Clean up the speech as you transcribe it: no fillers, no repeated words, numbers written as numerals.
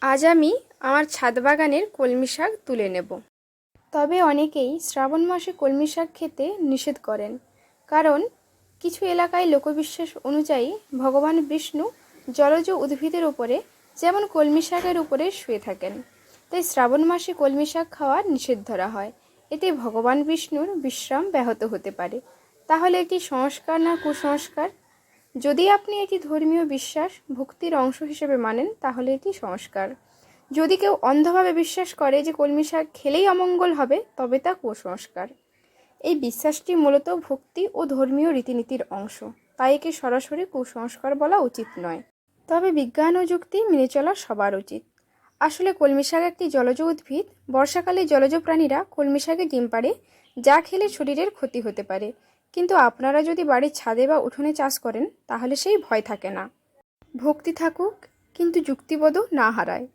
আজ আমি আমার ছাদ বাগানের কলমি শাক তুলে নেব। তবে অনেকেই শ্রাবণ মাসে কলমি শাক খেতে নিষেধ করেন, কারণ কিছু এলাকায় লোকবিশ্বাস অনুযায়ী ভগবান বিষ্ণু জলজ উদ্ভিদের উপরে, যেমন কলমি শাকের উপরে শুয়ে থাকেন। তাই শ্রাবণ মাসে কলমি শাক খাওয়া নিষেধ ধরা হয়। এতে ভগবান বিষ্ণুর বিশ্রাম ব্যাহত হতে পারে। তাহলে এটি সংস্কার না কুসংস্কার? যদি আপনি এটি ধর্মীয় বিশ্বাস ভক্তির অংশ হিসেবে মানেন, তাহলে এটি সংস্কার। যদি কেউ অন্ধভাবে বিশ্বাস করে যে কলমি শাক খেলেই অমঙ্গল হবে, তবে তা কুসংস্কার। এই বিশ্বাসটি মূলত ভক্তি ও ধর্মীয় রীতিনীতির অংশ, তাই একে সরাসরি কুসংস্কার বলা উচিত নয়। তবে বিজ্ঞান ও যুক্তি মেনে চলা সবার উচিত। আসলে কলমি শাক একটি জলজ উদ্ভিদ। বর্ষাকালে জলজ প্রাণীরা কলমি শাকে ডিম পাড়ে, যা খেলে শরীরের ক্ষতি হতে পারে। কিন্তু আপনারা যদি বাড়ির ছাদে বা উঠোনে চাষ করেন, তাহলে সেই ভয় থাকে না। ভক্তি থাকুক, কিন্তু যুক্তিবোধও না হারায়।